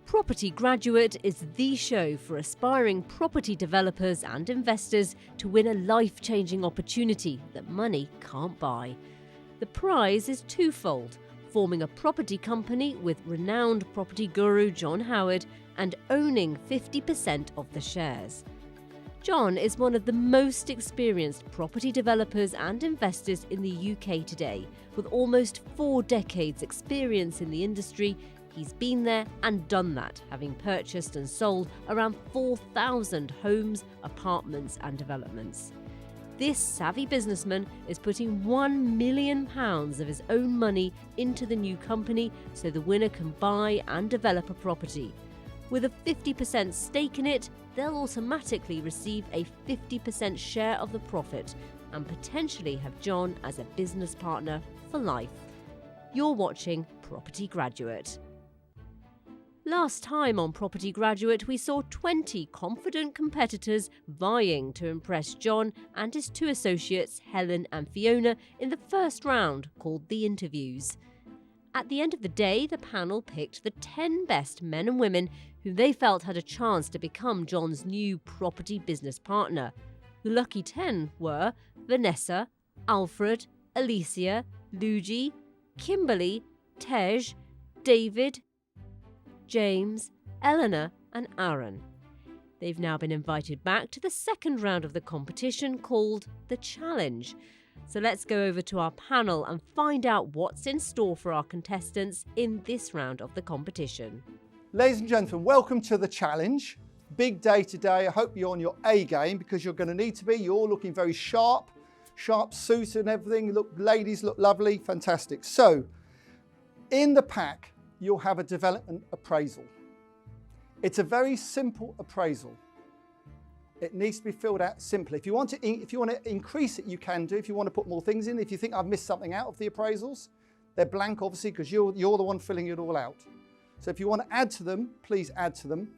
Property Graduate is the show for aspiring property developers and investors to win a life-changing opportunity that money can't buy. The prize is twofold: forming a property company with renowned property guru John Howard and owning 50% of the shares. John is one of the most experienced property developers and investors in the UK today. With almost 4 decades experience in the industry, he's been there and done that, having purchased and sold around 4,000 homes, apartments and developments. This savvy businessman is putting £1 million of his own money into the new company so the winner can buy and develop a property. With a 50% stake in it, they'll automatically receive a 50% share of the profit and potentially have John as a business partner for life. You're watching Property Graduate. Last time on Property Graduate, we saw 20 confident competitors vying to impress John and his 2 associates, Helen and Fiona, in the first round called the interviews. At the end of the day, the panel picked the 10 best men and women who they felt had a chance to become John's new property business partner. The lucky 10 were Vanessa, Alfred, Alicia, Luigi, Kimberly, Tej, David, James, Eleanor and Aaron. They've now been invited back to the second round of the competition called the Challenge. So let's go over to our panel and find out what's in store for our contestants in this round of the competition. Ladies and gentlemen, welcome to the Challenge. Big day today. I hope you're on your A game because you're going to need to be. You're all looking very sharp suit and everything. Ladies look lovely, fantastic. So, in the pack, you'll have a development appraisal. It's a very simple appraisal. It needs to be filled out simply. If you want to increase it, you can do. If you want to put more things in, if you think I've missed something out of the appraisals, they're blank, obviously, because you're the one filling it all out. So if you want to add to them, please add to them.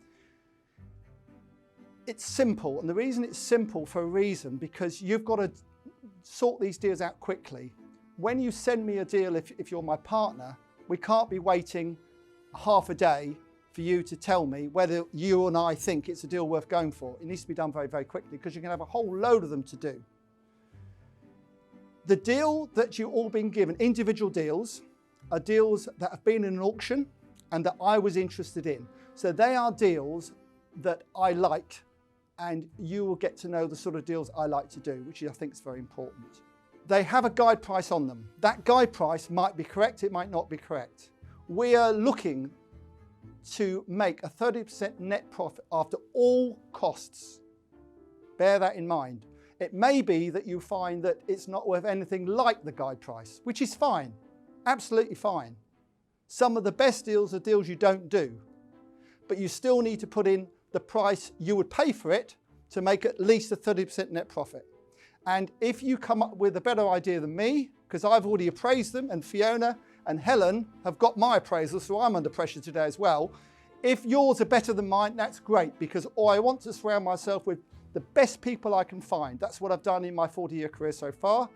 It's simple, and the reason it's simple for a reason, because you've got to sort these deals out quickly. When you send me a deal, if you're my partner, we can't be waiting half a day for you to tell me whether you and I think it's a deal worth going for. It needs to be done very, very quickly because you're going to have a whole load of them to do. The deal that you've all been given, individual deals, are deals that have been in an auction and that I was interested in. So they are deals that I liked, and you will get to know the sort of deals I like to do, which I think is very important. They have a guide price on them. That guide price might be correct, it might not be correct. We are looking to make a 30% net profit after all costs. Bear that in mind. It may be that you find that it's not worth anything like the guide price, which is fine, absolutely fine. Some of the best deals are deals you don't do, but you still need to put in the price you would pay for it to make at least a 30% net profit. And if you come up with a better idea than me, because I've already appraised them, and Fiona and Helen have got my appraisal, so I'm under pressure today as well. If yours are better than mine, that's great, because I want to surround myself with the best people I can find. That's what I've done in my 40-year career so far,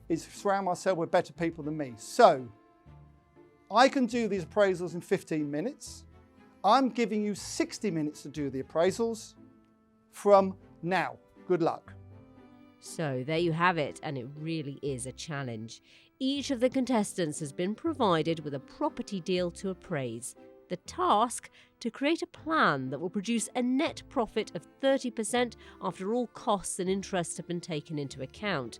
is surround myself with better people than me. So I can do these appraisals in 15 minutes. I'm giving you 60 minutes to do the appraisals from now. Good luck. So there you have it, and it really is a challenge. Each of the contestants has been provided with a property deal to appraise. The task: to create a plan that will produce a net profit of 30% after all costs and interest have been taken into account.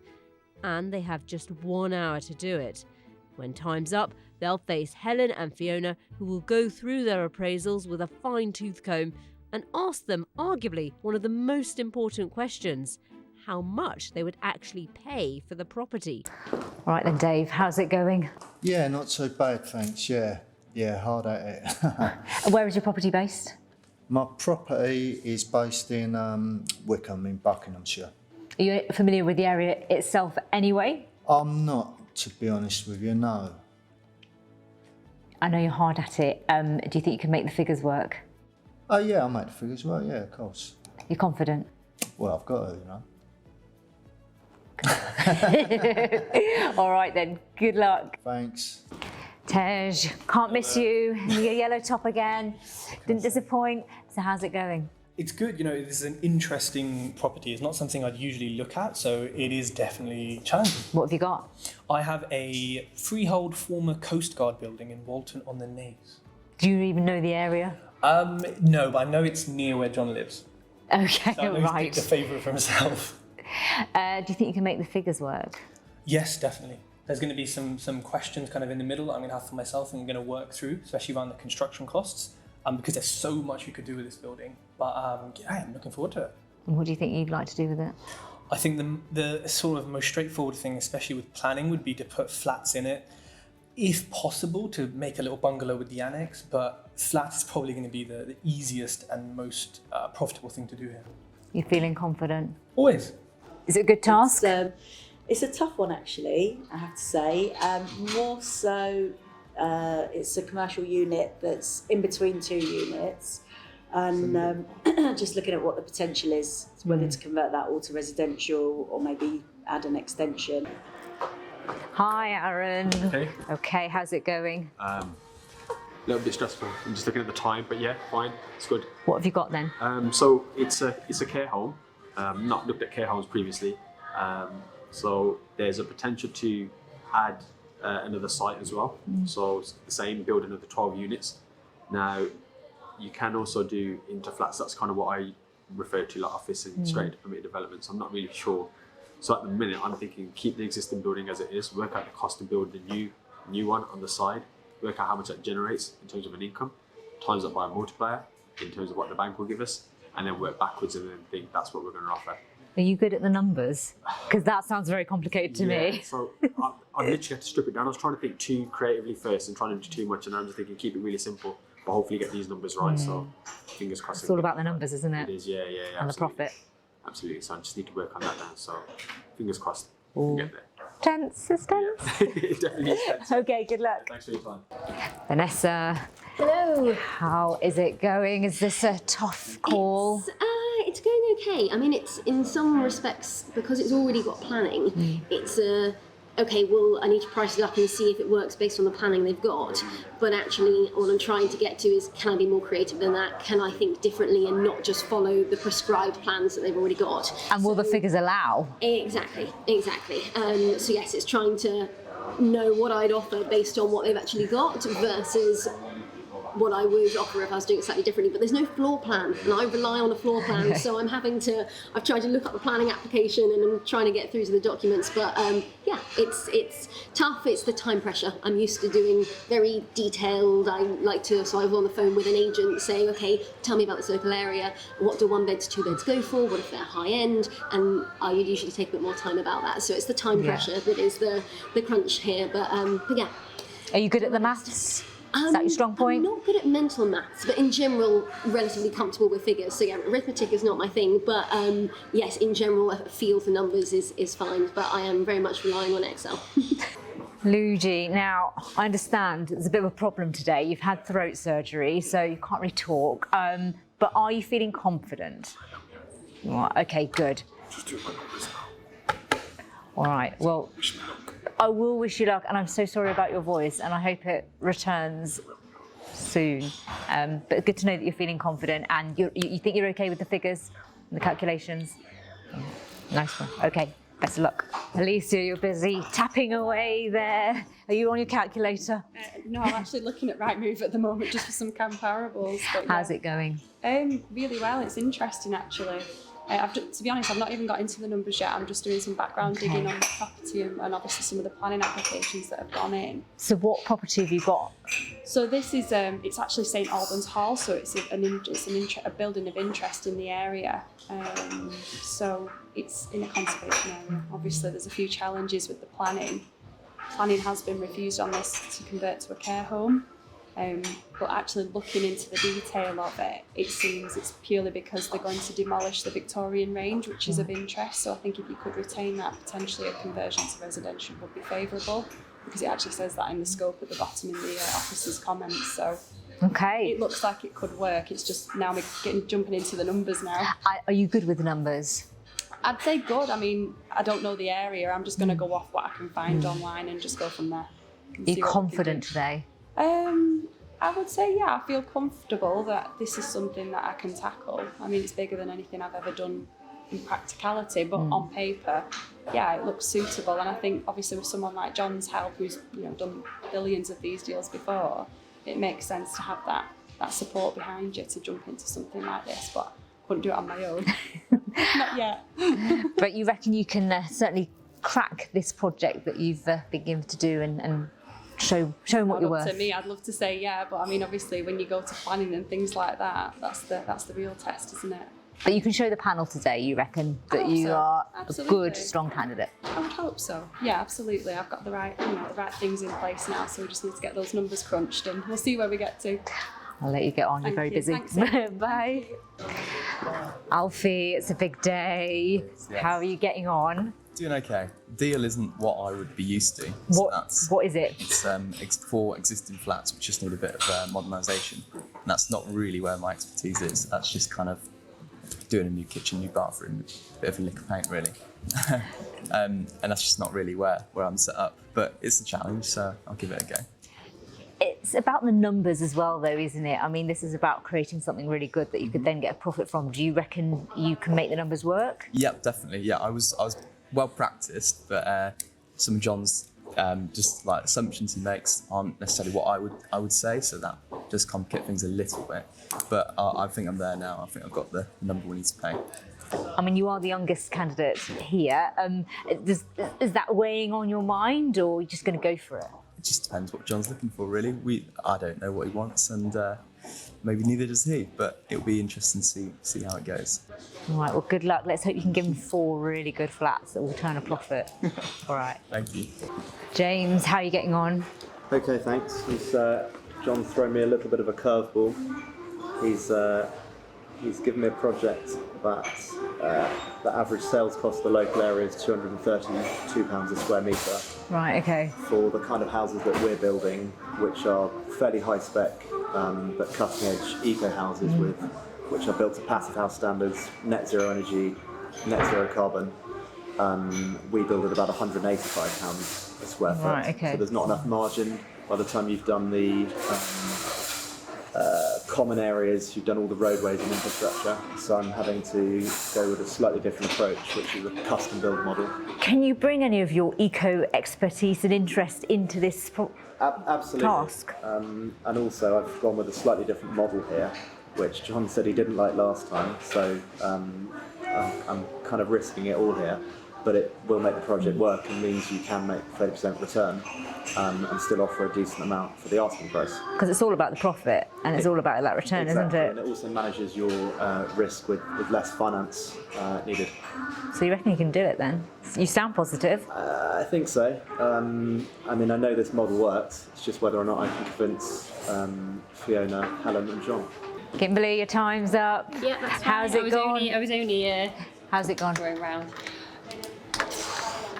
And they have just 1 hour to do it. When time's up, they'll face Helen and Fiona, who will go through their appraisals with a fine-tooth comb and ask them arguably one of the most important questions: how much they would actually pay for the property. All right then, Dave, how's it going? Yeah, not so bad, thanks. Yeah, hard at it. Where is your property based? My property is based in Wickham in Buckinghamshire. Are you familiar with the area itself anyway? I'm not, to be honest with you, no. I know you're hard at it. Do you think you can make the figures work? Oh yeah, I'll make the figures work, yeah, of course. You're confident? Well, I've got to, you know. All right then, good luck. Thanks. Tej, can't miss you. Your yellow top again. Didn't disappoint. So how's it going? It's good, you know, this is an interesting property. It's not something I'd usually look at, so it is definitely challenging. What have you got? I have a freehold former Coast Guard building in Walton on the Naze. Do you even know the area? No, but I know it's near where John lives. Okay, So I know he's right. picked a favourite for himself. Do you think you can make the figures work? Yes, definitely. There's going to be some questions kind of in the middle that I'm going to have for myself and I'm going to work through, especially around the construction costs, because there's so much you could do with this building. But yeah, I'm looking forward to it. And what do you think you'd like to do with it? I think the sort of most straightforward thing, especially with planning, would be to put flats in it. If possible, to make a little bungalow with the annex, but flats is probably going to be the easiest and most profitable thing to do here. You feeling confident? Always. Is it a good task? It's a tough one, actually, I have to say. More so, it's a commercial unit that's in between two units. And just looking at what the potential is, whether to convert that all to residential or maybe add an extension. Hi, Aaron. Okay. Okay, how's it going? A little bit stressful. I'm just looking at the time, but yeah, fine. It's good. What have you got then? So it's a care home. Not looked at care homes previously. So there's a potential to add another site as well. So it's the same, build another 12 units. Now, you can also do into flats. That's kind of what I refer to, like office and straight into permitted developments. I'm not really sure. So at the minute, I'm thinking keep the existing building as it is, work out the cost to build the new one on the side, work out how much that generates in terms of an income, times that by a multiplier in terms of what the bank will give us, and then work backwards and then think that's what we're going to offer. Are you good at the numbers? Because that sounds very complicated to me. So I literally had to strip it down. I was trying to think too creatively first and trying to do too much, and I'm just thinking keep it really simple, but hopefully get these numbers right. So fingers crossed. It's all about the numbers, isn't it? It is, yeah. And the profit. Absolutely. So I just need to work on that now. So fingers crossed we can get there. Tense, is tense. It definitely is tense. Okay, good luck. Thanks for your time. Vanessa. Hello. How is it going? Is this a tough call? It's going okay. I mean, it's in some respects, because it's already got planning, it's okay, well, I need to price it up and see if it works based on the planning they've got. But actually, what I'm trying to get to is, can I be more creative than that? Can I think differently and not just follow the prescribed plans that they've already got? And will the figures allow? Exactly. So yes, it's trying to know what I'd offer based on what they've actually got versus what I would offer if I was doing it slightly differently. But there's no floor plan, and I rely on a floor plan, so I've tried to look up the planning application and I'm trying to get through to the documents, but yeah, it's tough. It's the time pressure. I'm used to doing very detailed. I like to, so I was on the phone with an agent saying, okay, tell me about this local area, what do 1 beds, 2 beds go for, what if they're high end, and I would usually take a bit more time about that. So it's the time pressure that is the crunch here, but yeah. Are you good at the maths? Is that your strong point? I'm not good at mental maths, but in general, relatively comfortable with figures. So yeah, arithmetic is not my thing, but yes, in general, a feel for numbers is fine, but I am very much relying on Excel. Luigi, now, I understand there's a bit of a problem today. You've had throat surgery, so you can't really talk, but are you feeling confident? Right, okay, good. All right, well, I will wish you luck, and I'm so sorry about your voice, and I hope it returns soon. But good to know that you're feeling confident, and you think you're okay with the figures and the calculations. Nice one. Okay, best of luck. Alicia, you're busy tapping away there. Are you on your calculator? No, I'm actually looking at Rightmove at the moment just for some comparables. But yeah. How's it going? Really well. It's interesting, actually. To be honest, I've not even got into the numbers yet. I'm just doing some background digging on the property and obviously some of the planning applications that have gone in. So what property have you got? So this is, it's actually St Albans Hall, so it's a building of interest in the area. So it's in a conservation area. Obviously there's a few challenges with the planning. Planning has been refused on this to convert to a care home. But actually looking into the detail of it, it seems it's purely because they're going to demolish the Victorian range, which is of interest. So I think if you could retain that, potentially a conversion to residential would be favourable, because it actually says that in the scope at the bottom in the officer's comments. So okay, it looks like it could work. It's just now we're jumping into the numbers now. Are you good with the numbers? I'd say good. I mean, I don't know the area. I'm just going to go off what I can find online and just go from there. Are you confident today? I would say, yeah, I feel comfortable that this is something that I can tackle. I mean, it's bigger than anything I've ever done in practicality, but on paper, yeah, it looks suitable. And I think obviously with someone like John's help, who's done billions of these deals before, it makes sense to have that support behind you to jump into something like this. But I couldn't do it on my own. Not yet. But you reckon you can certainly crack this project that you've been given to do and show them what you're worth? To me, I'd love to say yeah, but I mean, obviously, when you go to planning and things like that, that's the real test, isn't it? But you can show the panel today, you reckon, that you are a good, strong candidate? I would hope so. Yeah, absolutely. I've got the right things in place now, so we just need to get those numbers crunched, and we'll see where we get to. I'll let you get on. You're very busy. Thanks, Bye. Alfie, it's a big day. Yes. How are you getting on? Doing okay. Deal isn't what I would be used to. What is it? It's for existing flats which just need a bit of modernisation. And that's not really where my expertise is. That's just kind of doing a new kitchen, new bathroom, a bit of a lick of paint really. And that's just not really where I'm set up. But it's a challenge, so I'll give it a go. It's about the numbers as well, though, isn't it? I mean, this is about creating something really good that you could then get a profit from. Do you reckon you can make the numbers work? Yep, definitely. Yeah, I was well practiced, but some of John's just like assumptions he makes aren't necessarily what I would say, so that does complicate things a little bit. But I think I'm there now. I think I've got the number we need to pay. I mean, you are the youngest candidate here. Is that weighing on your mind, or are you just going to go for it? It just depends what John's looking for, really. I don't know what he wants, and maybe neither does he, but it'll be interesting to see how it goes. All right, well, good luck. Let's hope you can give him 4 really good flats that will turn a profit. All right. Thank you. James, how are you getting on? Okay, thanks. John's thrown me a little bit of a curveball. He's given me a project that the average sales cost of the local area is £232 a square metre. Right, okay. For the kind of houses that we're building, which are fairly high spec, but cutting edge eco houses which are built to passive house standards, net zero energy, net zero carbon. We build at about £185 a square foot. Right, okay. So there's not enough margin by the time you've done the common areas, you've done all the roadways and infrastructure. So I'm having to go with a slightly different approach, which is a custom build model. Can you bring any of your eco expertise and interest into this Absolutely. task? And also I've gone with a slightly different model here, which John said he didn't like last time. So I'm kind of risking it all here, but it will make the project work and means you can make 30% return and still offer a decent amount for the asking price. Because it's all about the profit and it's all about that return, Exactly. isn't it? And it also manages your risk with less finance needed. So you reckon you can do it then? You sound positive. I think so. I mean, I know this model works. It's just whether or not I can convince Fiona, Helen and John. Kimberly, your time's up. Yeah, that's fine. How's it gone? I was only How's it gone? going round.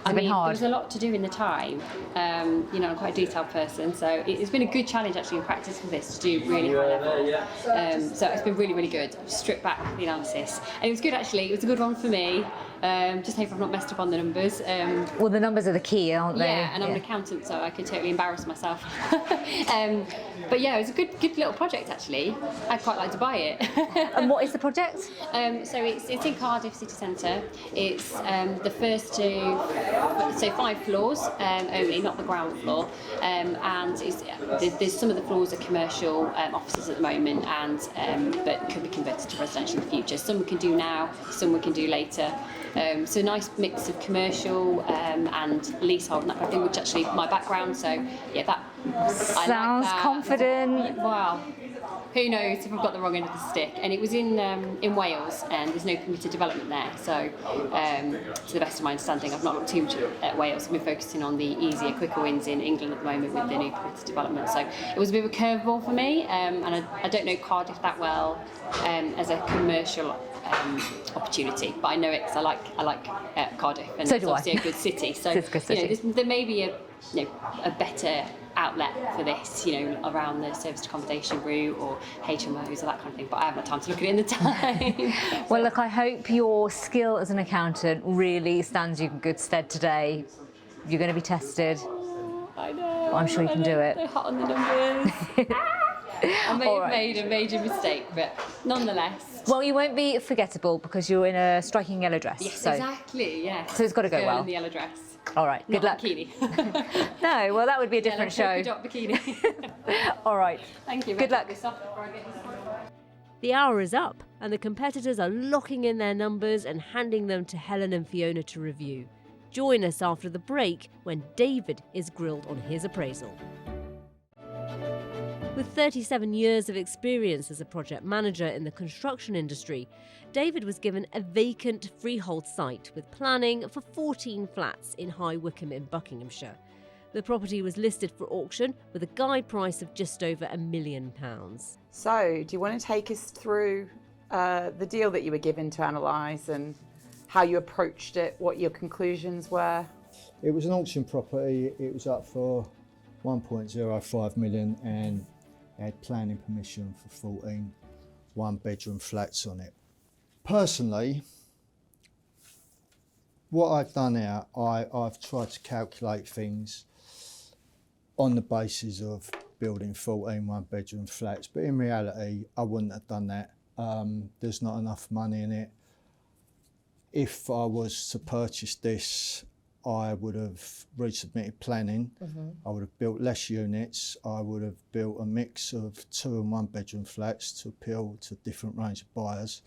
It's been hard. There was a lot to do in the time. I'm quite a detailed person, so it's been a good challenge actually in practice for this to do really high level. So it's been really, really good. I've stripped back the analysis, and it was good actually. It was a good one for me. Just hope I've not messed up on the numbers. Well, the numbers are the key, aren't they? Yeah, and I'm an accountant, so I could totally embarrass myself. But yeah, it was a good little project actually. I'd quite like to buy it. And what is the project? So it's in Cardiff city centre. It's the first 5 floors only, not the ground floor. And there's some of the floors are commercial offices at the moment, but could be converted to residential in the future. Some we can do now, some we can do later. So a nice mix of commercial and leasehold and that kind of thing, which actually my background. So yeah, that sounds I like that. confident. Wow. Who knows if I've got the wrong end of the stick? And it was in Wales, and there's no permitted development there. So, to the best of my understanding, I've not looked too much at Wales. I've been focusing on the easier, quicker wins in England at the moment with the new permitted development. So it was a bit of a curveball for me, and I don't know Cardiff that well as a commercial opportunity, but I know it because I like Cardiff, and so it's do obviously a good city. So it's a good city. There may be a better outlet for this, around the serviced accommodation route or HMOs or that kind of thing, but I haven't had time to look at it in the time. Well, look, I hope your skill as an accountant really stands you in good stead today. You're going to be tested. I know. but I'm sure you can do it. They're hot on the numbers. I may have made a major mistake, but nonetheless. Well, you won't be forgettable because you're in a striking yellow dress. Yes, so. exactly, yes. So it's got to go Girl well. in the yellow dress. All right, good luck. Bikini. No, well, that would be a different show. Polka dot bikini. All right. Thank you. Good luck. The hour is up, and the competitors are locking in their numbers and handing them to Helen and Fiona to review. Join us after the break when David is grilled on his appraisal. With 37 years of experience as a project manager in the construction industry, David was given a vacant freehold site with planning for 14 flats in High Wycombe in Buckinghamshire. The property was listed for auction with a guide price of just over £1 million. So, do you want to take us through the deal that you were given to analyse and how you approached it, what your conclusions were? It was an auction property. It was up for 1.05 million and had planning permission for 14 one-bedroom flats on it. Personally, what I've done here, I've tried to calculate things on the basis of building 14 one-bedroom flats, but in reality, I wouldn't have done that. There's not enough money in it. If I was to purchase this, I would have resubmitted planning. I would have built less units. I would have built a mix of 2 and 1 bedroom flats to appeal to a different range of buyers.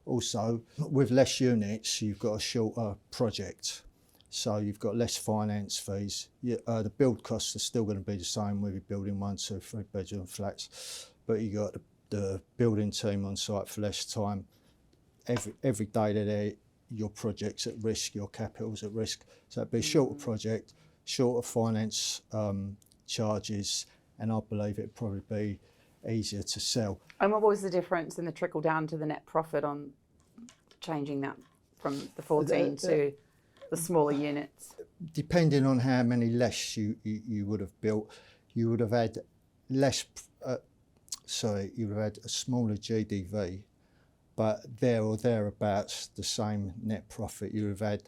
Also, with less units, you've got a shorter project. So you've got less finance fees. The build costs are still going to be the same whether you're building 1, 2, 3 bedroom flats, but you got the building team on site for less time. Every day they're there, your project's at risk, your capital's at risk. So it'd be a shorter project, shorter finance charges, and I believe it'd probably be easier to sell. And what was the difference in the trickle down to the net profit on changing that from the 14 to the smaller units? Depending on how many less you would have built, you would have had less, you would have had a smaller GDV, but there or thereabouts the same net profit. You would have had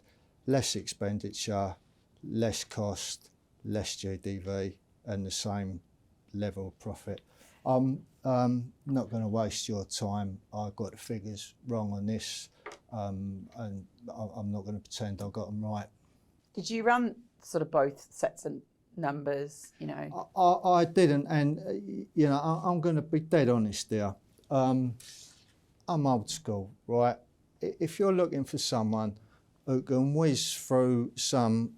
less expenditure, less cost, less GDV, and the same level of profit. I'm not going to waste your time. I got the figures wrong on this, and I'm not going to pretend I got them right. Did you run sort of both sets of numbers, you know? I didn't, and you know, I'm going to be dead honest there. I'm old school, right? If you're looking for someone who can whiz through some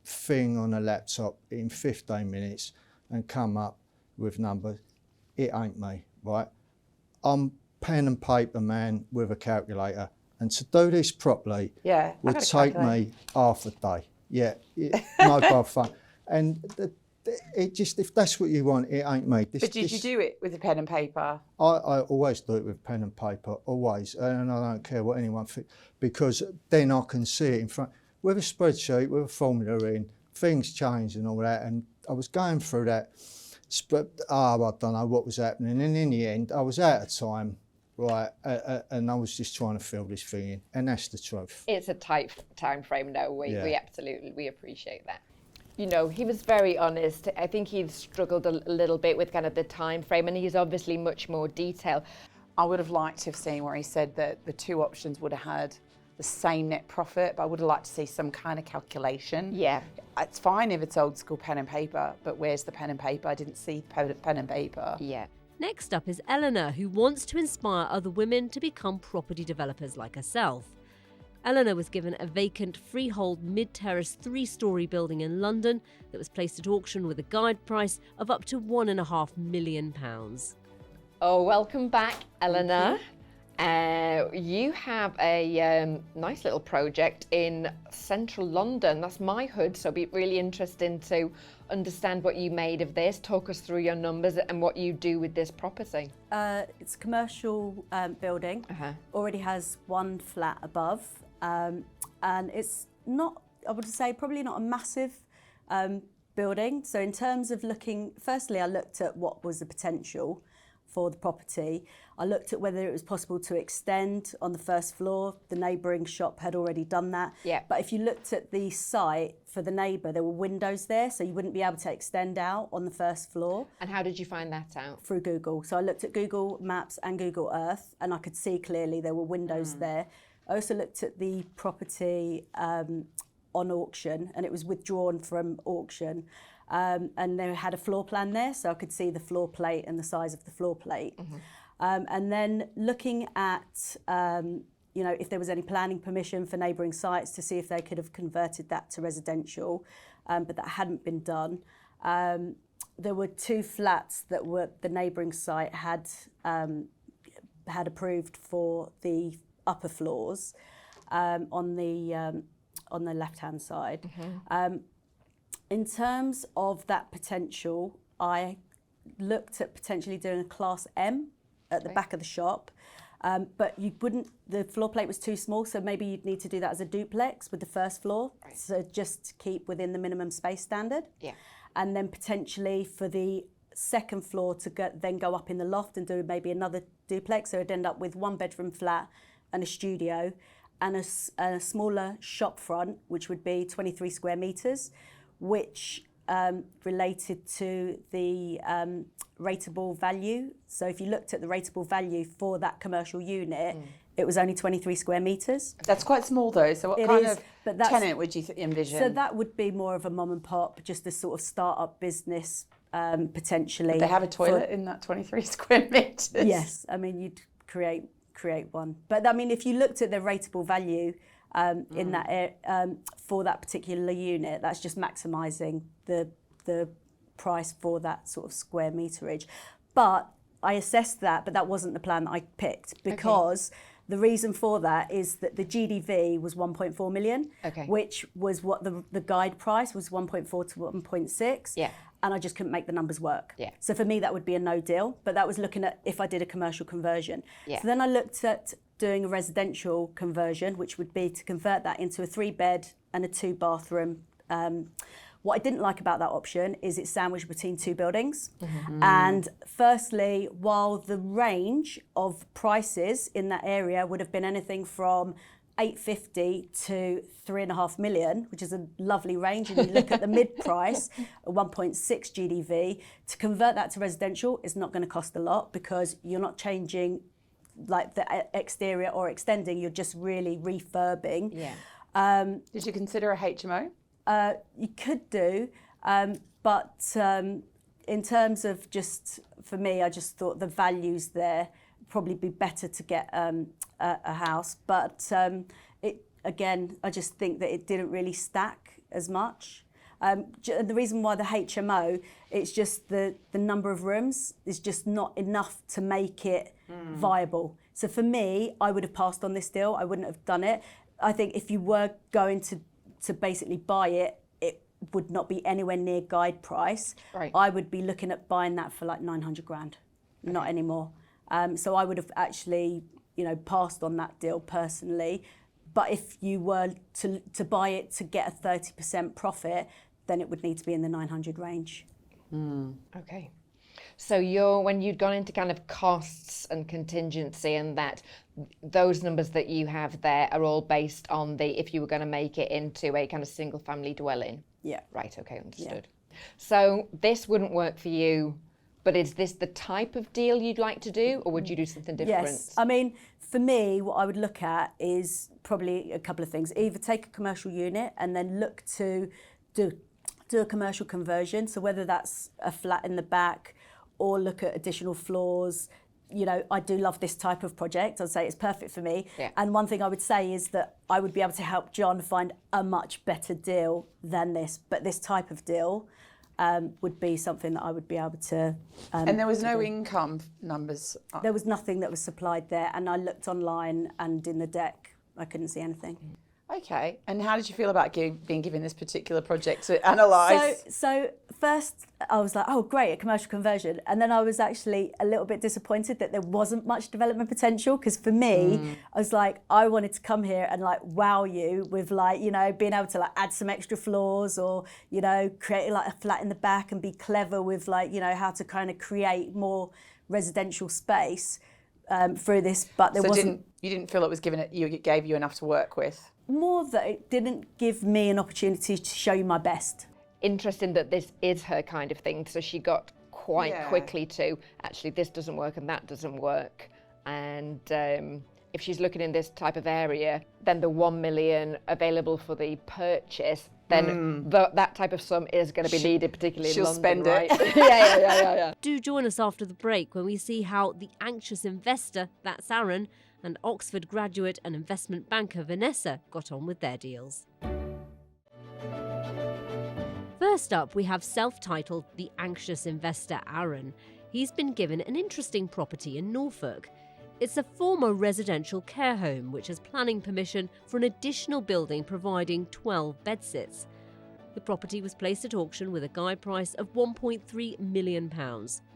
thing on a laptop in 15 minutes and come up with numbers, it ain't me, right? I'm pen and paper man with a calculator, and to do this properly would take me half a day. Yeah, mobile phone. And it just, if that's what you want, it ain't me. But did you do it with a pen and paper? I always do it with pen and paper, always, and I don't care what anyone thinks, because then I can see it in front. With a spreadsheet, with a formula in, things change and all that, and I was going through that, I don't know what was happening, and in the end, I was out of time, right, and I was just trying to fill this thing in, and that's the truth. It's a tight time frame now, we absolutely appreciate that. You know, he was very honest. I think he'd struggled a little bit with kind of the time frame, and he's obviously much more detailed. I would have liked to have seen where he said that the two options would have had the same net profit, but I would have liked to see some kind of calculation. Yeah. It's fine if it's old school pen and paper, but where's the pen and paper? I didn't see pen and paper. Yeah. Next up is Eleanor, who wants to inspire other women to become property developers like herself. Eleanor was given a vacant freehold mid-terrace 3-storey building in London that was placed at auction with a guide price of up to £1.5 million. Oh, welcome back, Eleanor. You have a nice little project in central London. That's my hood, so it'll be really interesting to understand what you made of this. Talk us through your numbers and what you do with this property. It's a commercial building, already has 1 flat above, and it's not, I would say, probably not a massive building. So in terms of looking, firstly I looked at what was the potential. for the property. I looked at whether it was possible to extend on the first floor. The neighbouring shop had already done that. Yeah. But if you looked at the site for the neighbour, there were windows there, so you wouldn't be able to extend out on the first floor. And how did you find that out? Through Google. So I looked at Google Maps and Google Earth, and I could see clearly there were windows there. I also looked at the property on auction, and it was withdrawn from auction. And they had a floor plan there, so I could see the floor plate and the size of the floor plate. And then looking at, you know, if there was any planning permission for neighbouring sites to see if they could have converted that to residential, but that hadn't been done. There were 2 flats that were the neighbouring site had approved for the upper floors on the left-hand side. In terms of that potential, I looked at potentially doing a Class M at the back of the shop, but you wouldn't, the floor plate was too small, so maybe you'd need to do that as a duplex with the first floor, so just to keep within the minimum space standard. Yeah. And then potentially for the second floor to then go up in the loft and do maybe another duplex, so it'd end up with 1-bedroom flat and a studio and a smaller shop front, which would be 23 square metres, which related to the rateable value. So if you looked at the rateable value for that commercial unit, it was only 23 square metres. That's quite small though, so what kind of tenant would you envision? So that would be more of a mom and pop, just a sort of start-up business, potentially. Would they have a toilet in that 23 square metres? Yes, I mean, you'd create one. But I mean, if you looked at the rateable value in that for that particular unit, that's just maximising the price for that sort of square meterage. But I assessed that, but that wasn't the plan that I picked, because the reason for that is that the GDV was 1.4 million, which was what the guide price was, 1.4 to 1.6. Yeah. And I just couldn't make the numbers work. Yeah. So for me, that would be a no deal. But that was looking at if I did a commercial conversion. Yeah. So then I looked at doing a residential conversion, which would be to convert that into a 3-bed and a 2-bathroom. What I didn't like about that option is it's sandwiched between 2 buildings. And firstly, while the range of prices in that area would have been anything from 850 to 3.5 million, which is a lovely range, and you look at the mid price, a 1.6 GDV, to convert that to residential is not going to cost a lot, because you're not changing like the exterior or extending, you're just really refurbing. Yeah. Did you consider a HMO? You could do, but in terms of just, for me, I just thought the values there probably be better to get a house. But again, I just think that it didn't really stack as much. The reason why the HMO, it's just the number of rooms is just not enough to make it viable. So for me, I would have passed on this deal. I wouldn't have done it. I think if you were going to basically buy it, it would not be anywhere near guide price. Right. I would be looking at buying that for like 900 grand, not anymore. So I would have actually, passed on that deal personally. But if you were to buy it to get a 30% profit, then it would need to be in the 900 range. Okay. So when you'd gone into kind of costs and contingency and that, those numbers that you have there are all based on if you were going to make it into a kind of single family dwelling? Yeah. Right, okay, understood. Yeah. So this wouldn't work for you, but is this the type of deal you'd like to do, or would you do something different? Yes, I mean, for me, what I would look at is probably a couple of things. Either take a commercial unit and then look to do a commercial conversion. So whether that's a flat in the back or look at additional floors. I do love this type of project. I'd say it's perfect for me. Yeah. And one thing I would say is that I would be able to help John find a much better deal than this. But this type of deal would be something that I would be able to. And there was no income numbers? There was nothing that was supplied there. And I looked online and in the deck, I couldn't see anything. Okay. And how did you feel about being given this particular project to analyse? So first I was like, oh great, a commercial conversion. And then I was actually a little bit disappointed that there wasn't much development potential, because for me, I was like, I wanted to come here and like wow you with like, being able to like add some extra floors or, create like a flat in the back and be clever with like, how to kind of create more residential space through this, but there wasn't. You didn't feel it gave you enough to work with? More that it didn't give me an opportunity to show you my best. Interesting that this is her kind of thing, so she got quite quickly to, actually this doesn't work and that doesn't work. And if she's looking in this type of area, then the 1 million available for the purchase, then that type of sum is going to be needed, particularly in London. She'll spend right? it. Yeah. Do join us after the break when we see how the anxious investor, that's Aaron, and Oxford graduate and investment banker Vanessa got on with their deals. First up, we have self-titled The Anxious Investor Aaron. He's been given an interesting property in Norfolk. It's a former residential care home which has planning permission for an additional building providing 12 bedsits. The property was placed at auction with a guide price of £1.3 million.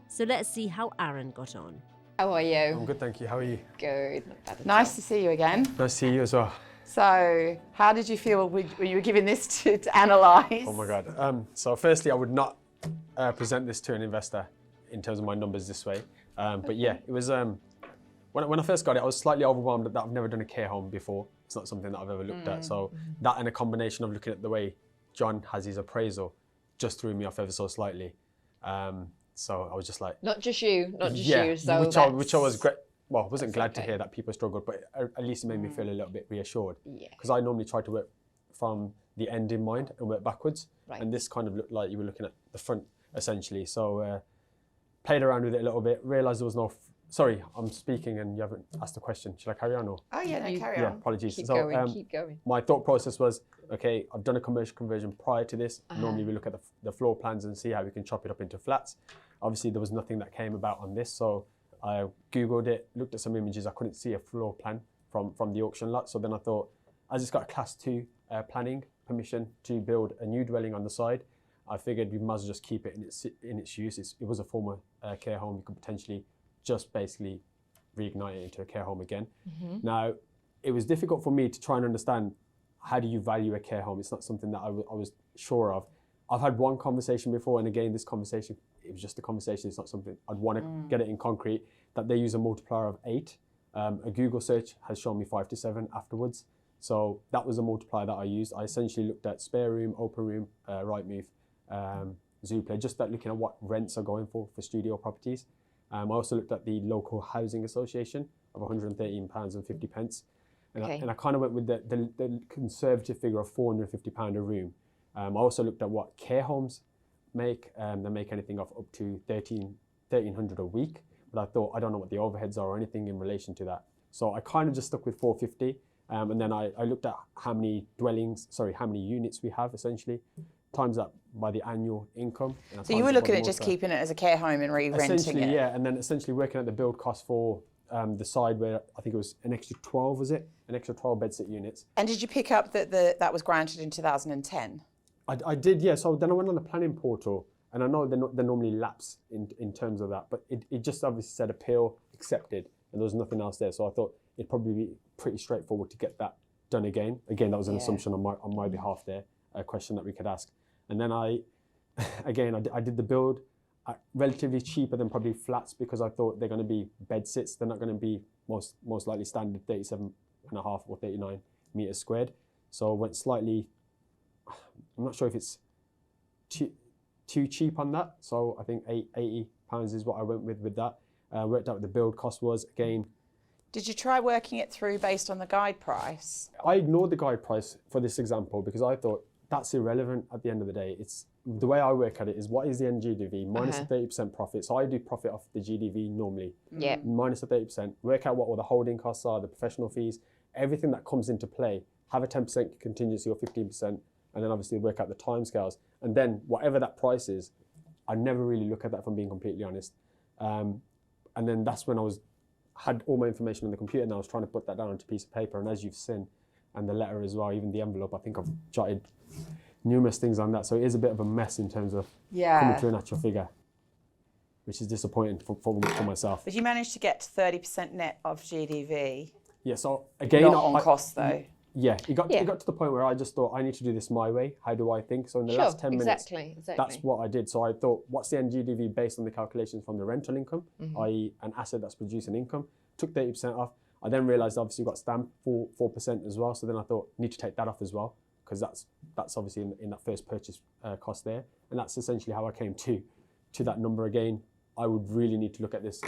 So let's see how Aaron got on. How are you? I'm good, thank you. How are you? Good. Nice to see you again. Nice to see you as well. So, how did you feel when you were given this to analyse? Oh my God. So firstly, I would not present this to an investor in terms of my numbers this way. But yeah, it was, when I first got it, I was slightly overwhelmed that I've never done a care home before. It's not something that I've ever looked at. So that and a combination of looking at the way John has his appraisal just threw me off ever so slightly. So I was just like... Not just you. So which I was great. Well, I wasn't glad to hear that people struggled, but at least it made me feel a little bit reassured. Because I normally try to work from the end in mind and work backwards. Right. And this kind of looked like you were looking at the front, essentially. So played around with it a little bit, realised there was no... Sorry, I'm speaking and you haven't asked a question. Should I carry on? Or? Oh yeah, no, carry on. Yeah, apologies. Keep going. My thought process was, okay, I've done a commercial conversion prior to this. Normally we look at the floor plans and see how we can chop it up into flats. Obviously there was nothing that came about on this, so I Googled it, looked at some images. I couldn't see a floor plan from the auction lot. So then I thought, as it's got a class 2 planning permission to build a new dwelling on the side, I figured we might as well just keep it in its use. It was a former care home. You could potentially just basically reignite it into a care home again. Now, it was difficult for me to try and understand, how do you value a care home? It's not something that I was sure of. I've had one conversation before, and again, this conversation, it was just a conversation. It's not something I'd want to get it in concrete, that they use a multiplier of 8. A Google search has shown me 5 to 7 afterwards. So that was a multiplier that I used. I essentially looked at spare room, open room, Rightmove, Zoopla, just that looking at what rents are going for studio properties. I also looked at the local housing association of £113.50. And I kind of went with the conservative figure of £450 a room. I also looked at what care homes make. They make anything up to £1,300 a week. But I thought, I don't know what the overheads are or anything in relation to that. So I kind of just stuck with 450. And then I looked at how many units we have essentially, times that by the annual income. So you were looking at just keeping it as a care home and re-renting essentially, it? Yeah, and then essentially working at the build cost for the side where I think it was an extra 12, was it? An extra 12 bedsit units. And did you pick up that that was granted in 2010? I did, yeah. So then I went on the planning portal, and I know they normally lapse in terms of that, but it just obviously said appeal accepted, and there was nothing else there. So I thought it'd probably be pretty straightforward to get that done again. Again, that was an assumption on my behalf there, a question that we could ask. And then I did the build relatively cheaper than probably flats, because I thought they're going to be bed sits. They're not going to be most likely standard 37.5 or 39 meters squared. So I went slightly, I'm not sure if it's too cheap on that. So I think £80 is what I went with that. Worked out what the build cost was again. Did you try working it through based on the guide price? I ignored the guide price for this example because I thought that's irrelevant at the end of the day. It's the way I work at it is, what is the end GDV minus a 30% profit. So I do profit off the GDV normally. Yeah. Minus a 30%. Work out what all the holding costs are, the professional fees, everything that comes into play. Have a 10% contingency or 15%, and then obviously work out the timescales. And then whatever that price is, I never really look at that, if I'm being completely honest. And then that's when I had all my information on the computer, and I was trying to put that down onto a piece of paper. And as you've seen, and the letter as well, even the envelope, I think I've jotted numerous things on that. So it is a bit of a mess in terms of coming to an actual figure, which is disappointing for myself. But you managed to get to 30% net of GDV. Yeah, so again, not on cost though. Yeah, it got to the point where I just thought I need to do this my way. How do I think? So in the last 10 minutes, that's what I did. So I thought, what's the NGDV based on the calculations from the rental income, i.e. an asset that's producing income, took 30% off. I then realised obviously got stamp 4% as well. So then I thought, need to take that off as well, because that's obviously in that first purchase cost there. And that's essentially how I came to that number again. I would really need to look at this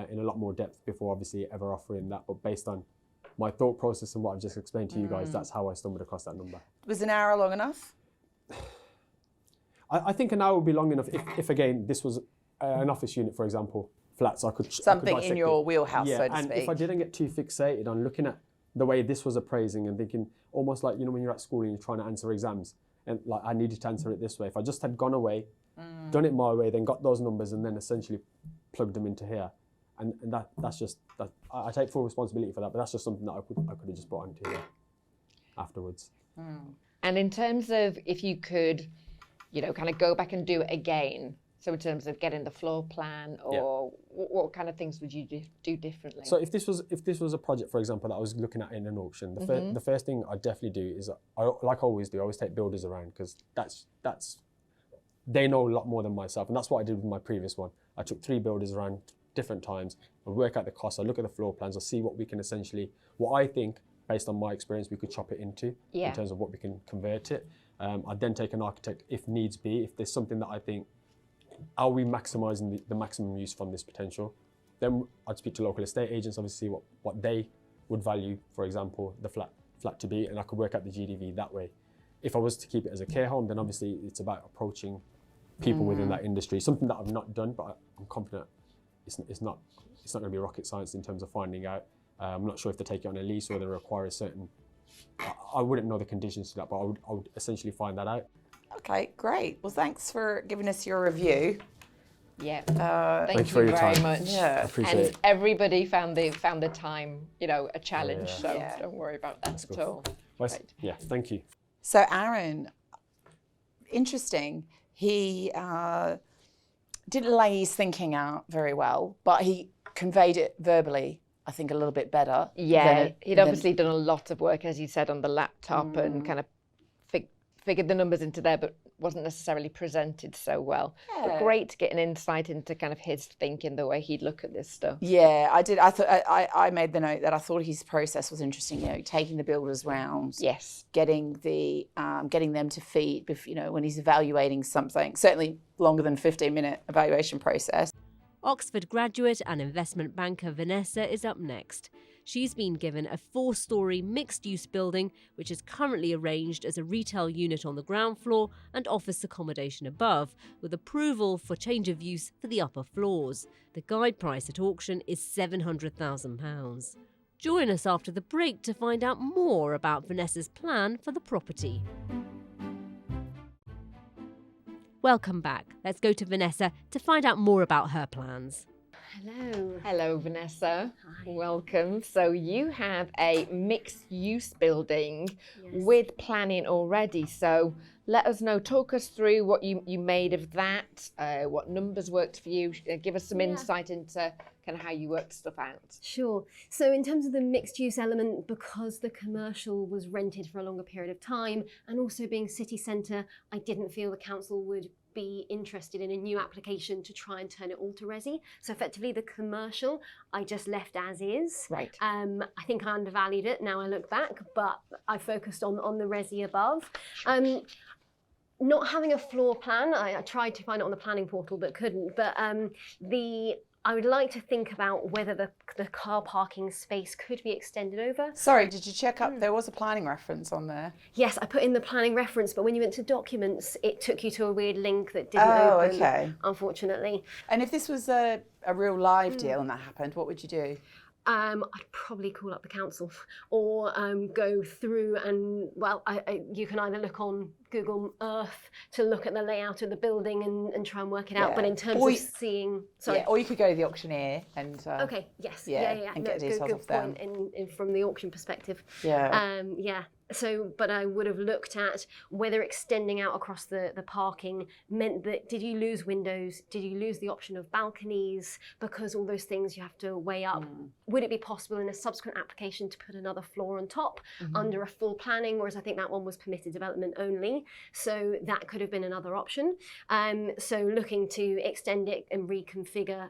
in a lot more depth before obviously ever offering that. But based on my thought process and what I've just explained to you guys, that's how I stumbled across that number. Was an hour long enough? I think an hour would be long enough if again, this was an office unit, for example, flats, I could Something in your wheelhouse, so to and speak. if I didn't get too fixated on looking at the way this was appraising and thinking, almost like, you know, when you're at school and you're trying to answer exams, and like I needed to answer it this way. If I just had gone away, done it my way, then got those numbers and then essentially plugged them into here. And that's just, I take full responsibility for that, but that's just something that I could have just brought into here afterwards. And in terms of if you could, you know, kind of go back and do it again, so in terms of getting the floor plan, or what kind of things would you do differently? So if this was a project, for example, that I was looking at in an auction, the first thing I'd definitely do is, like I always do, I always take builders around, because they know a lot more than myself, and that's what I did with my previous one. I took 3 builders around different times. I work out the costs, I look at the floor plans, I see what we can essentially, what I think, based on my experience, we could chop it into in terms of what we can convert it. I'd then take an architect if needs be, if there's something that I think, are we maximising the maximum use from this potential? Then I'd speak to local estate agents, obviously what they would value, for example, the flat to be, and I could work out the GDV that way. If I was to keep it as a care home, then obviously it's about approaching people within that industry, something that I've not done, but I'm confident it's not going to be rocket science in terms of finding out. I'm not sure if they take it on a lease or they require a certain, I wouldn't know the conditions to that, but I would essentially find that out. Okay, great. Well, thanks for giving us your review. Yeah, thank you very time. much. Yeah, I appreciate it. Everybody found the time, you know, a challenge. So don't worry about that at all. Well, yeah, thank you. So Aaron, interesting. He didn't lay his thinking out very well, but he conveyed it verbally, I think, a little bit better. Yeah, he'd obviously done a lot of work, as you said, on the laptop and kind of figured the numbers into there, but wasn't necessarily presented so well. Yeah. But great to get an insight into kind of his thinking, the way he'd look at this stuff. Yeah, I did. I thought I made the note that I thought his process was interesting. You know, taking the builders round, getting them to feed. You know, when he's evaluating something, certainly longer than 15-minute evaluation process. Oxford graduate and investment banker Vanessa is up next. She's been given a 4-storey mixed-use building, which is currently arranged as a retail unit on the ground floor and office accommodation above, with approval for change of use for the upper floors. The guide price at auction is £700,000. Join us after the break to find out more about Vanessa's plan for the property. Welcome back. Let's go to Vanessa to find out more about her plans. Hello. Hello, Vanessa. Hi. Welcome. So you have a mixed-use building with planning already. So let us know, talk us through what you made of that, what numbers worked for you. Give us some insight into kind of how you worked stuff out. Sure. So in terms of the mixed-use element, because the commercial was rented for a longer period of time, and also being city centre, I didn't feel the council would be interested in a new application to try and turn it all to resi. So effectively the commercial I just left as is. Right. I think I undervalued it, now I look back, but I focused on the resi above. Not having a floor plan, I tried to find it on the planning portal but couldn't, but I would like to think about whether the car parking space could be extended over. Sorry, did you check up? There was a planning reference on there. Yes, I put in the planning reference, but when you went to documents, it took you to a weird link that didn't open, unfortunately. And if this was a real live deal and that happened, what would you do? I'd probably call up the council or go through and, well, you can either look on Google Earth to look at the layout of the building and try and work it out. But in terms of seeing, sorry. Yeah, or you could go to the auctioneer and. Okay. Yes. And get details good off them. point in from the auction perspective. Yeah. Yeah. So, but I would have looked at whether extending out across the parking meant that, did you lose windows? Did you lose the option of balconies? Because all those things you have to weigh up. Would it be possible in a subsequent application to put another floor on top under a full planning? Whereas I think that one was permitted development only. So that could have been another option. So looking to extend it and reconfigure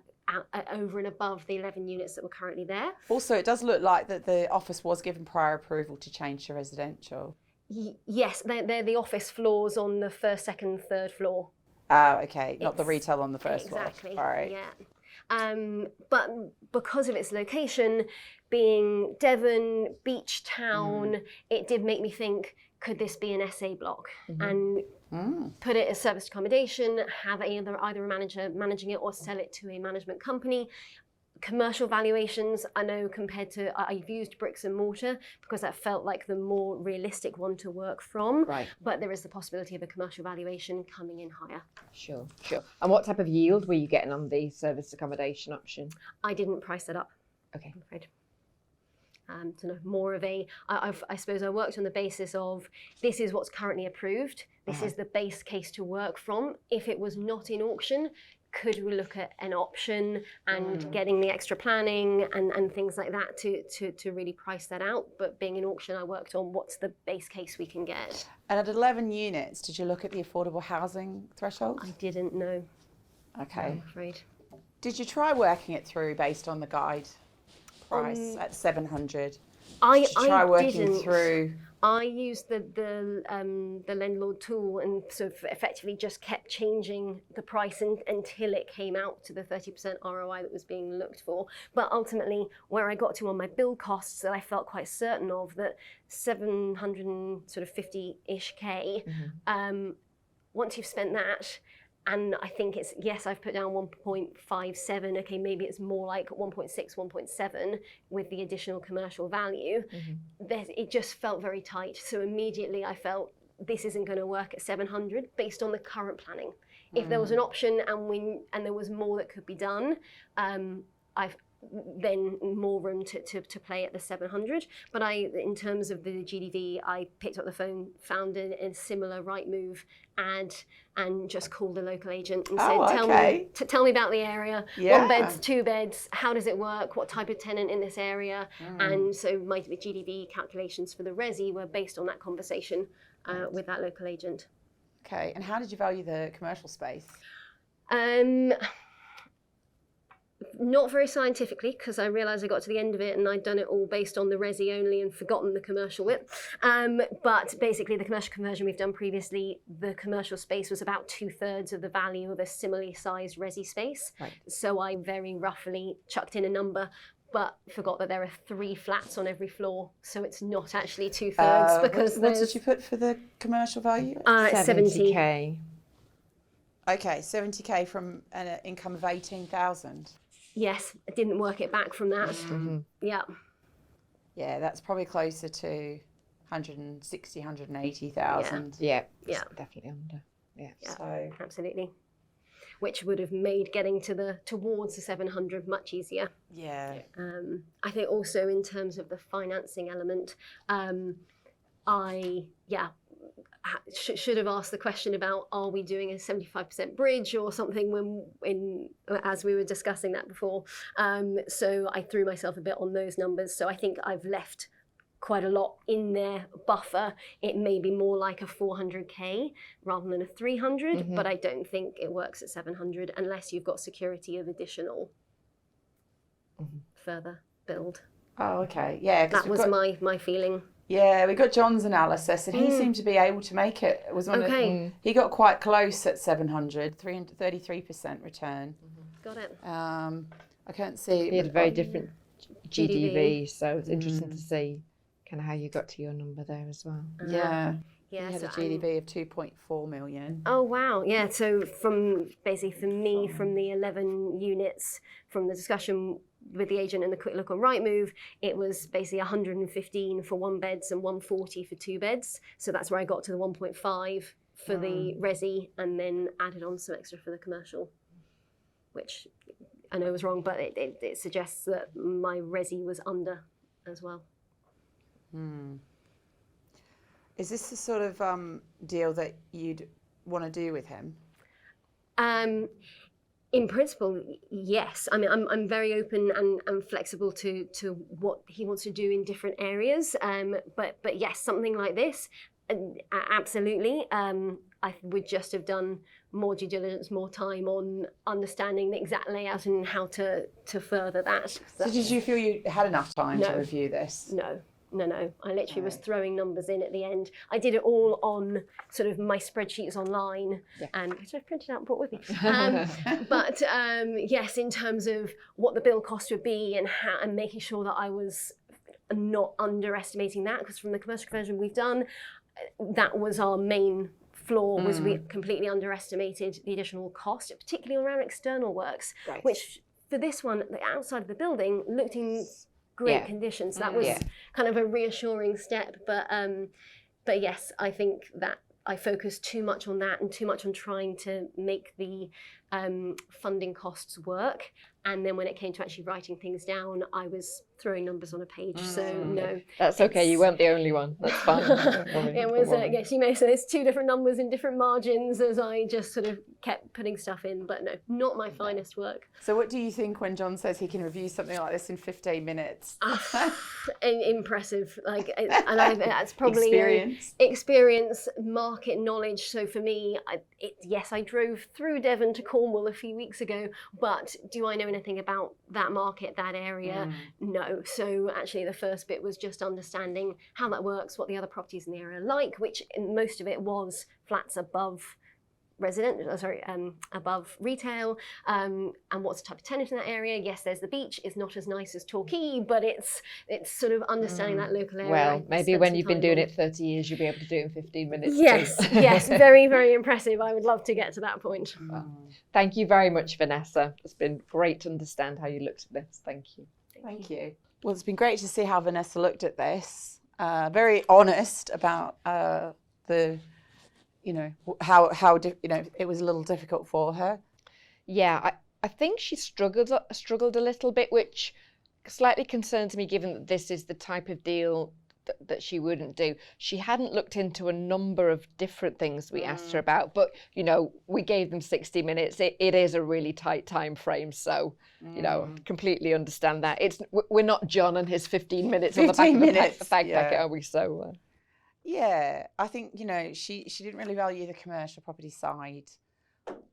over and above the 11 units that were currently there. Also, it does look like that the office was given prior approval to change to residential. Yes, they're the office floors on the first, second, third floor. Oh, okay. Not the retail on the first floor. Exactly. All right. Yeah. But because of its location, being Devon, beach town, it did make me think, could this be an SA block? And put it as service accommodation, have either a manager managing it or sell it to a management company. Commercial valuations, I know compared to, I've used bricks and mortar because that felt like the more realistic one to work from. Right. But there is the possibility of a commercial valuation coming in higher. Sure. And what type of yield were you getting on the service accommodation option? I didn't price it up. Okay. I'm afraid. So no, more of a, I suppose I worked on the basis of, this is what's currently approved. This is the base case to work from. If it was not in auction, could we look at an option and getting the extra planning and things like that to really price that out? But being in auction, I worked on what's the base case we can get. And at 11 units, did you look at the affordable housing threshold? I didn't know. Okay. I'm afraid. Did you try working it through based on the guide price at 700? I try working didn't. through. I used the landlord tool and sort of effectively just kept changing the price until it came out to the 30% ROI that was being looked for. But ultimately, where I got to on my build costs that I felt quite certain of, that 750-ish K, once you've spent that, and I think it's, yes, I've put down 1.57. Okay, maybe it's more like 1.6, 1.7 with the additional commercial value. It just felt very tight. So immediately I felt this isn't going to work at 700 based on the current planning. If there was an option and there was more that could be done, I've then more room to play at the 700. But in terms of the GDV, I picked up the phone, found a similar Rightmove ad, and just called the local agent and said, tell me about the area. 1 beds, 2 beds, how does it work? What type of tenant in this area? And so my GDV calculations for the resi were based on that conversation with that local agent. Okay, and how did you value the commercial space? Not very scientifically, because I realised I got to the end of it and I'd done it all based on the resi only and forgotten the commercial bit. But basically the commercial conversion we've done previously, the commercial space was about 2/3 of the value of a similarly sized resi space. Right. So I very roughly chucked in a number, but forgot that there are 3 flats on every floor. So it's not actually 2/3 because what did you put for the commercial value? 70K. Okay, 70K from an income of 18,000. Yes, I didn't work it back from that. Yeah. Yeah, that's probably closer to 160, 180,000. Yeah, definitely under. Yeah. So absolutely. Which would have made getting towards the 700 much easier. Yeah. I think also in terms of the financing element, should have asked the question about, are we doing a 75% bridge or something as we were discussing that before. So I threw myself a bit on those numbers. So I think I've left quite a lot in their buffer. It may be more like a 400K rather than a 300, but I don't think it works at 700 unless you've got security of additional further build. Oh, okay. Yeah. That was my feeling. Yeah, we got John's analysis, and he seemed to be able to make it. It was he got quite close at 700, 33% return. Got it. I can't see. He had a very different GDV, so it's interesting to see kind of how you got to your number there as well. Yeah. Yeah, he had a GDV of 2.4 million. Oh wow, yeah. So from the 11 units, from the discussion with the agent and the quick look on Rightmove, it was basically 115 for 1 beds and 140 for 2 beds. So that's where I got to the 1.5 for the resi and then added on some extra for the commercial, which I know was wrong, but it suggests that my resi was under as well. Is this the sort of deal that you'd want to do with him? In principle, yes. I mean, I'm very open and flexible to what he wants to do in different areas. But yes, something like this, absolutely. I would just have done more due diligence, more time on understanding the exact layout and how to further that. So did you feel you had enough time to review this? No. I literally was throwing numbers in at the end. I did it all on sort of my spreadsheets online, which I've printed out and brought with me. But yes, in terms of what the build cost would be and making sure that I was not underestimating that, because from the commercial conversion we've done, that was our main flaw, was we completely underestimated the additional cost, particularly around external works, which for this one, the outside of the building looked in great conditions. That was kind of a reassuring step, but yes, I think that I focused too much on that and too much on trying to make the funding costs work. And then when it came to actually writing things down, I was throwing numbers on a page. So no, that's okay. You weren't the only one. That's fine. It was yes, you may say there's two different numbers in different margins as I just sort of kept putting stuff in. But no, not my finest work. So what do you think when John says he can review something like this in 15 minutes? Impressive. That's probably experience, market knowledge. So for me, yes, I drove through Devon to Cornwall a few weeks ago, but do I know anything about that market, that area? No. So actually the first bit was just understanding how that works, what the other properties in the area are like, which most of it was flats above above retail, and what's the type of tenant in that area. Yes, there's the beach. It's not as nice as Torquay, but it's sort of understanding that local area. Well, maybe when you've been doing it 30 years, you'll be able to do it in 15 minutes. Yes, too. yes, very, very impressive. I would love to get to that point. Thank you very much, Vanessa. It's been great to understand how you looked at this. Thank you. Thank you. Well, it's been great to see how Vanessa looked at this. Very honest about how it was a little difficult for her. Yeah, I think she struggled a little bit, which slightly concerns me, given that this is the type of deal that she wouldn't do. She hadn't looked into a number of different things we asked her about, but we gave them 60 minutes. It is a really tight time frame, so completely understand that. We're not John and his 15 minutes on the back of the packet, are we? So. Yeah, I think, she didn't really value the commercial property side.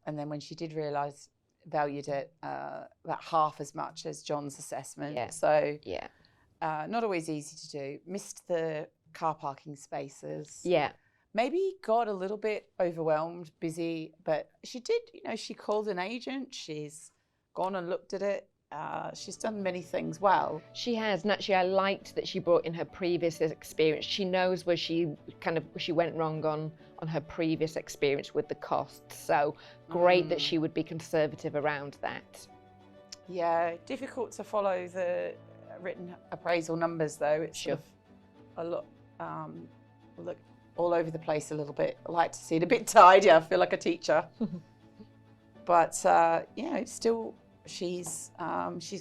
And then when she did realise, valued it about half as much as John's assessment. Yeah. So, not always easy to do. Missed the car parking spaces. Yeah. Maybe got a little bit overwhelmed, busy, but she did, she called an agent. She's gone and looked at it. She's done many things well. She has, and actually I liked that she brought in her previous experience. She knows where she went wrong on her previous experience with the cost. So great that she would be conservative around that. Yeah, difficult to follow the written appraisal numbers though. It's sort of a lot, look all over the place a little bit. I like to see it a bit tidy. I feel like a teacher. But still. She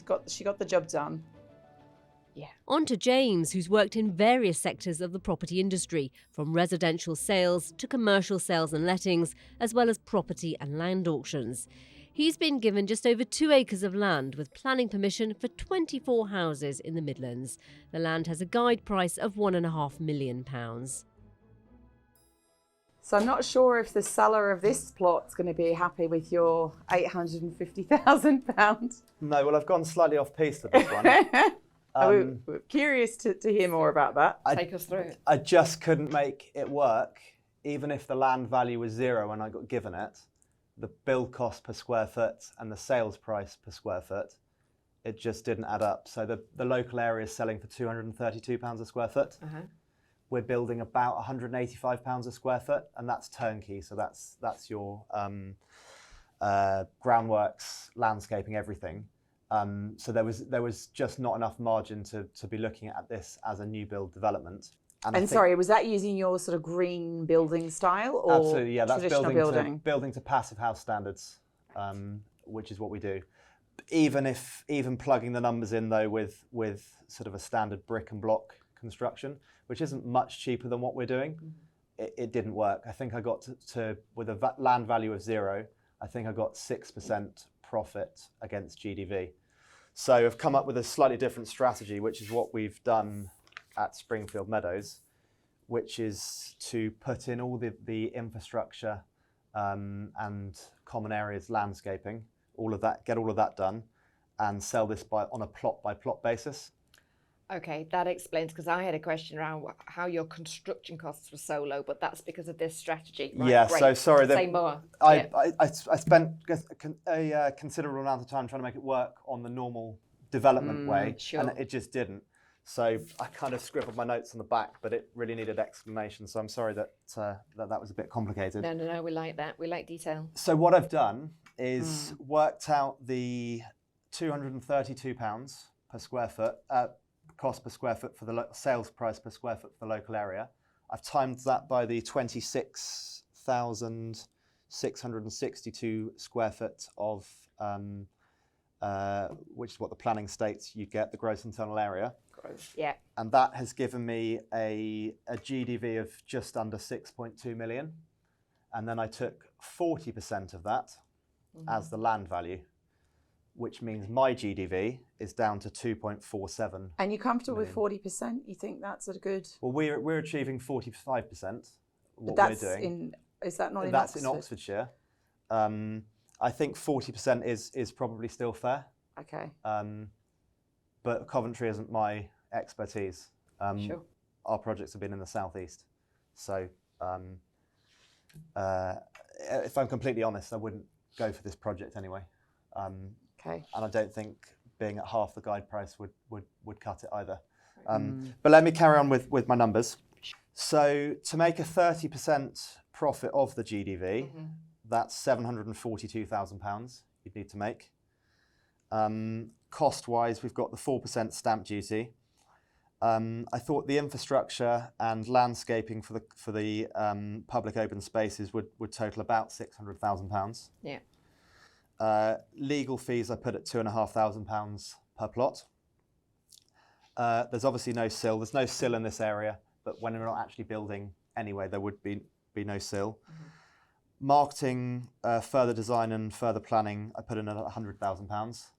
got the job done. Yeah. On to James, who's worked in various sectors of the property industry, from residential sales to commercial sales and lettings, as well as property and land auctions. He's been given just over 2 acres of land with planning permission for 24 houses in the Midlands. The land has a guide price of £1.5 million. So I'm not sure if the seller of this plot's going to be happy with your £850,000. No, well, I've gone slightly off piece with this one. We're curious to hear more about that. Take us through it. I just couldn't make it work, even if the land value was zero and I got given it. The build cost per square foot and the sales price per square foot, it just didn't add up. So the local area is selling for £232 a square foot. We're building about £185 a square foot, and that's turnkey. So that's your groundworks, landscaping, everything. So there was just not enough margin to be looking at this as a new build development. And sorry, was that using your sort of green building style or absolutely, yeah, that's traditional building? building to passive house standards, which is what we do. Even plugging the numbers in though with sort of a standard brick and block construction, which isn't much cheaper than what we're doing, it didn't work. I think I got to with a land value of 0, I think I got 6% profit against GDV. So I've come up with a slightly different strategy, which is what we've done at Springfield Meadows, which is to put in all the infrastructure and common areas, landscaping, all of that, get all of that done, and sell this on a plot by plot basis. Okay, that explains, because I had a question around how your construction costs were so low, but that's because of this strategy. Right, yeah, great. so sorry. Say more. I spent a considerable amount of time trying to make it work on the normal development way, sure. and it just didn't. So I kind of scribbled my notes on the back, but it really needed explanation. So I'm sorry that that was a bit complicated. No, we like that. We like detail. So what I've done is worked out the £232 per square foot, cost per square foot for the sales price per square foot for the local area. I've timed that by the 26,662 square foot of, which is what the planning states you get, the gross internal area. Yeah. And that has given me a GDV of just under 6.2 million. And then I took 40% of that as the land value, which means my GDV is down to 2.47. And you're comfortable with 40%? You think that's a good... Well, we're achieving 45%. What that's we're doing. Is that not in That's Oxford? in Oxfordshire. I think 40% is probably still fair. Okay. But Coventry isn't my expertise. Sure. Our projects have been in the southeast. So if I'm completely honest, I wouldn't go for this project anyway. Okay. And I don't think being at half the guide price would cut it either. But let me carry on with my numbers. So to make a 30% profit of the GDV, that's £742,000 you'd need to make. Cost-wise, we've got the 4% stamp duty. I thought the infrastructure and landscaping for the public open spaces would total about £600,000. Yeah. Legal fees I put at £2,500 per plot. There's obviously no sill. There's no sill in this area, but when we're not actually building anyway, there would be no sill. Marketing, further design and further planning, I put in at £100,000.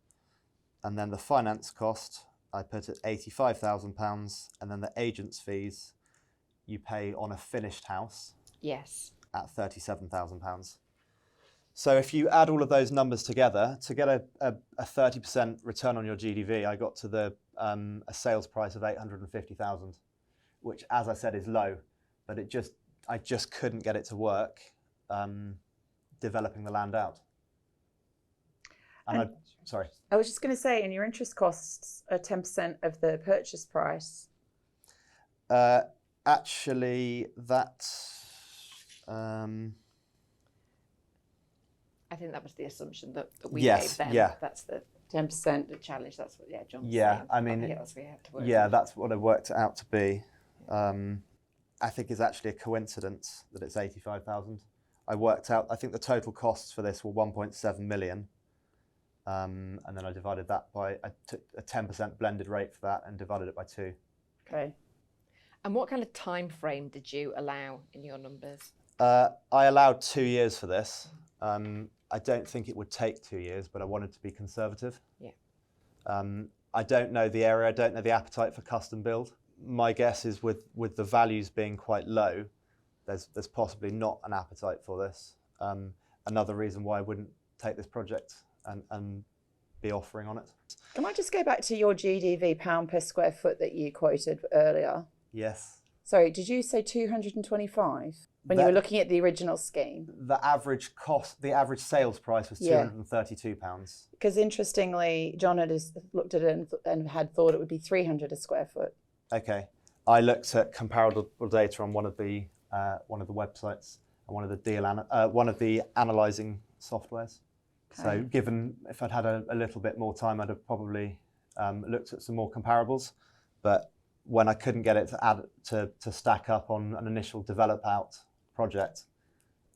And then the finance cost, I put at £85,000. And then the agent's fees, you pay on a finished house. Yes. At £37,000. So if you add all of those numbers together, to get a 30% return on your GDV, I got to a sales price of £850,000, which, as I said, is low, but I just couldn't get it to work developing the land out. And sorry. I was just going to say, and your interest costs are 10% of the purchase price. Actually, that. I think that was the assumption that we yes, gave them. Yeah. That's the 10%. The challenge. That's what John was Yeah, saying. I mean, that's what we have to work yeah, with. that's what I worked it out to be. I think it's actually a coincidence that it's 85,000. I worked out, I think the total costs for this were 1.7 million. And then I divided that I took a 10% blended rate for that and divided it by 2. Okay. And what kind of time frame did you allow in your numbers? I allowed 2 years for this. I don't think it would take 2 years, but I wanted to be conservative. Yeah. I don't know the area. I don't know the appetite for custom build. My guess is with the values being quite low, there's possibly not an appetite for this. Another reason why I wouldn't take this project and be offering on it. Can I just go back to your GDV pound per square foot that you quoted earlier? Yes. Sorry, did you say 225 when you were looking at the original scheme? The average cost, the average sales price was £232. Because interestingly, John had looked at it and had thought it would be 300 a square foot. Okay. I looked at comparable data on one of the websites and one of the analysing softwares. Okay. So given if I'd had a little bit more time, I'd have probably looked at some more comparables. But when I couldn't get it to add to stack up on an initial develop out project,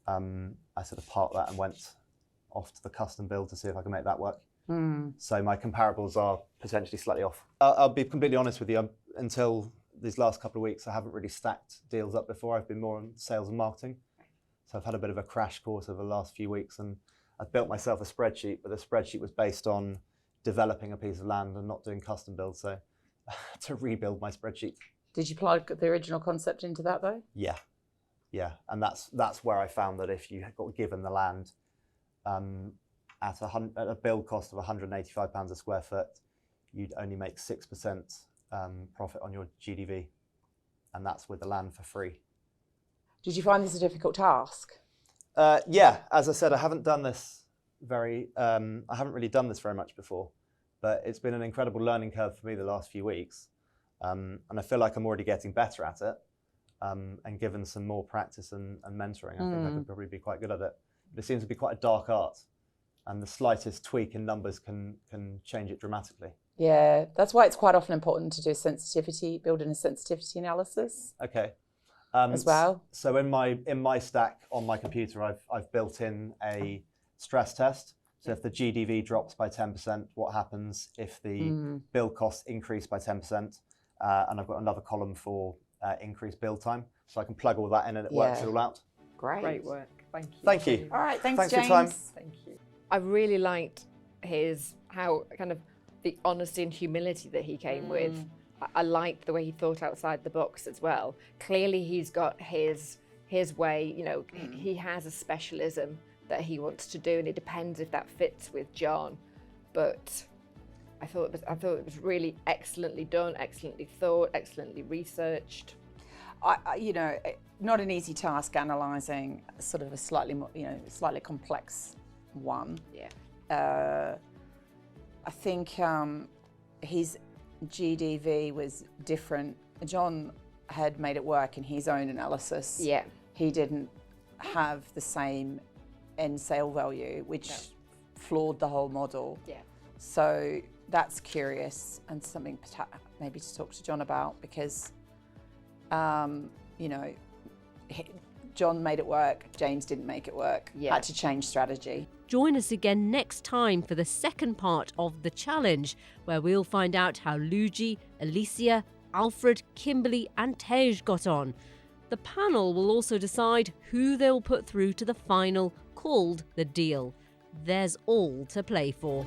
I sort of parked that and went off to the custom build to see if I can make that work. So my comparables are potentially slightly off. I'll be completely honest with you, until these last couple of weeks, I haven't really stacked deals up before. I've been more on sales and marketing. So I've had a bit of a crash course over the last few weeks, and I've built myself a spreadsheet, but the spreadsheet was based on developing a piece of land and not doing custom builds. So I had to rebuild my spreadsheet. Did you plug the original concept into that though? Yeah. And that's where I found that if you got given the land at a build cost of £185 a square foot, you'd only make 6% profit on your GDV, and that's with the land for free. Did you find this a difficult task? Yeah, as I said, I haven't really done this very much before, but it's been an incredible learning curve for me the last few weeks, and I feel like I'm already getting better at it. And given some more practice and mentoring, I think I could probably be quite good at it. But it seems to be quite a dark art, and the slightest tweak in numbers can change it dramatically. Yeah, that's why it's quite often important to do building a sensitivity analysis. Okay. As well. So in my stack on my computer, I've built in a stress test. So if the GDV drops by 10%, what happens if the build costs increase by 10%? And I've got another column for increased build time, so I can plug all that in and it works it all out. Great work. Thank you. Thank you. All right, thanks for James. your time. Thank you. I really liked how kind of the honesty and humility that he came with. I liked the way he thought outside the box as well. Clearly he's got his way, you know, he has a specialism that he wants to do, and it depends if that fits with John. But I thought it was really excellently done, excellently thought, excellently researched. Not an easy task analysing sort of a slightly complex one. Yeah. I think his GDV was different. John had made it work in his own analysis. Yeah. He didn't have the same end sale value, which flawed the whole model. Yeah. So that's curious and something maybe to talk to John about, because, John made it work, James didn't make it work, had to change strategy. Join us again next time for the second part of The Challenge, where we'll find out how Luigi, Alicia, Alfred, Kimberly and Tej got on. The panel will also decide who they'll put through to the final, called The Deal. There's all to play for.